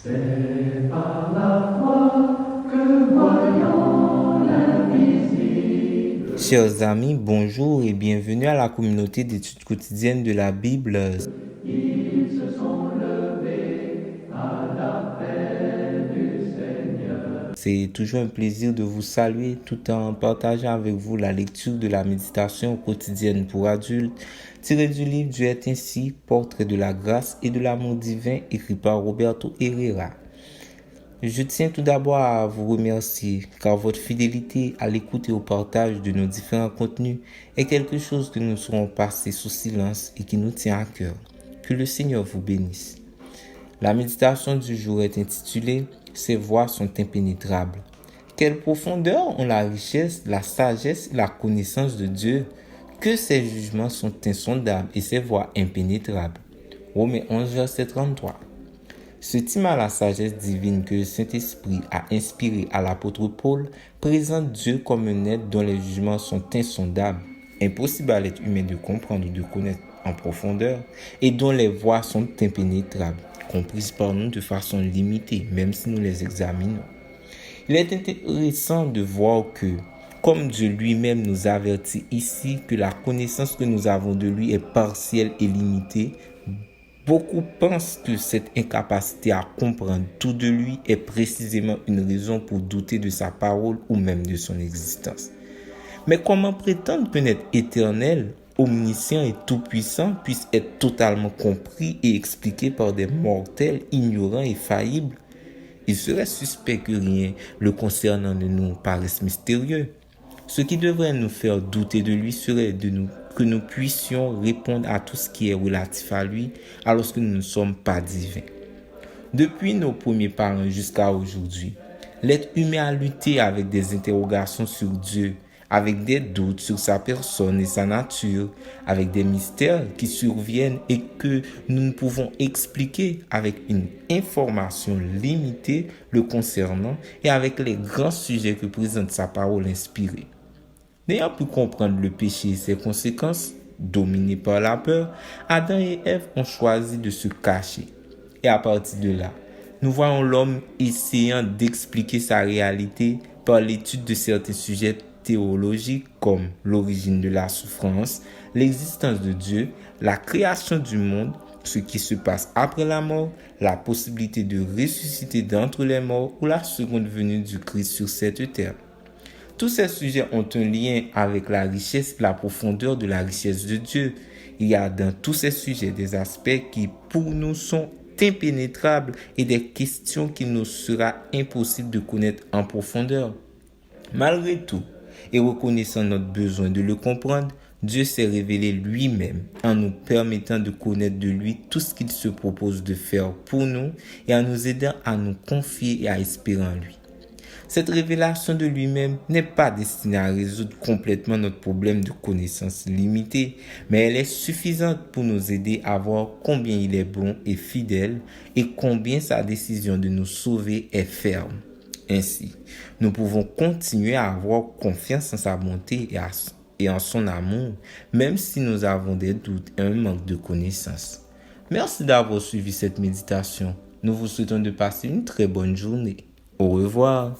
C'est par la foi que voyons l'invisible. Chers amis, bonjour et bienvenue à la communauté d'études quotidiennes de la Bible. Ils se sont levés à l'appel du Seigneur. C'est toujours un plaisir de vous saluer tout en partageant avec vous la lecture de la méditation quotidienne pour adultes, tirée du livre Dieu est ainsi, portrait de la grâce et de l'amour divin, écrit par Roberto Herrera. Je tiens tout d'abord à vous remercier car votre fidélité à l'écoute et au partage de nos différents contenus est quelque chose que nous serons passés sous silence et qui nous tient à cœur. Que le Seigneur vous bénisse. La méditation du jour est intitulée « Ces voies sont impénétrables ». Quelle profondeur ont la richesse, la sagesse et la connaissance de Dieu, que ses jugements sont insondables et ses voies impénétrables. Romains 11, verset 33. Ce thème à la sagesse divine que le Saint-Esprit a inspiré à l'apôtre Paul présente Dieu comme un être dont les jugements sont insondables, impossible à l'être humain de comprendre ou de connaître en profondeur, et dont les voies sont impénétrables, comprises par nous de façon limitée, même si nous les examinons. Il est intéressant de voir que, comme Dieu lui-même nous avertit ici que la connaissance que nous avons de lui est partielle et limitée, beaucoup pensent que cette incapacité à comprendre tout de lui est précisément une raison pour douter de sa parole ou même de son existence. Mais comment prétendre qu'un être éternel, omniscient et tout-puissant puisse être totalement compris et expliqué par des mortels ignorants et faillibles? Il serait suspect que rien le concernant ne nous paraisse mystérieux. Ce qui devrait nous faire douter de lui serait que nous puissions répondre à tout ce qui est relatif à lui alors que nous ne sommes pas divins. Depuis nos premiers parents jusqu'à aujourd'hui, l'être humain a lutté avec des interrogations sur Dieu, avec des doutes sur sa personne et sa nature, avec des mystères qui surviennent et que nous ne pouvons expliquer avec une information limitée le concernant et avec les grands sujets que présente sa parole inspirée. N'ayant pu comprendre le péché et ses conséquences, dominés par la peur, Adam et Ève ont choisi de se cacher. Et à partir de là, nous voyons l'homme essayant d'expliquer sa réalité par l'étude de certains sujets théologiques comme l'origine de la souffrance, l'existence de Dieu, la création du monde, ce qui se passe après la mort, la possibilité de ressusciter d'entre les morts ou la seconde venue du Christ sur cette terre. Tous ces sujets ont un lien avec la richesse et la profondeur de la richesse de Dieu. Il y a dans tous ces sujets des aspects qui, pour nous, sont impénétrables et des questions qu'il nous sera impossible de connaître en profondeur. Malgré tout, et reconnaissant notre besoin de le comprendre, Dieu s'est révélé lui-même en nous permettant de connaître de lui tout ce qu'il se propose de faire pour nous et en nous aidant à nous confier et à espérer en lui. Cette révélation de lui-même n'est pas destinée à résoudre complètement notre problème de connaissance limitée, mais elle est suffisante pour nous aider à voir combien il est bon et fidèle et combien sa décision de nous sauver est ferme. Ainsi, nous pouvons continuer à avoir confiance en sa bonté et en son amour, même si nous avons des doutes et un manque de connaissance. Merci d'avoir suivi cette méditation. Nous vous souhaitons de passer une très bonne journée. Au revoir.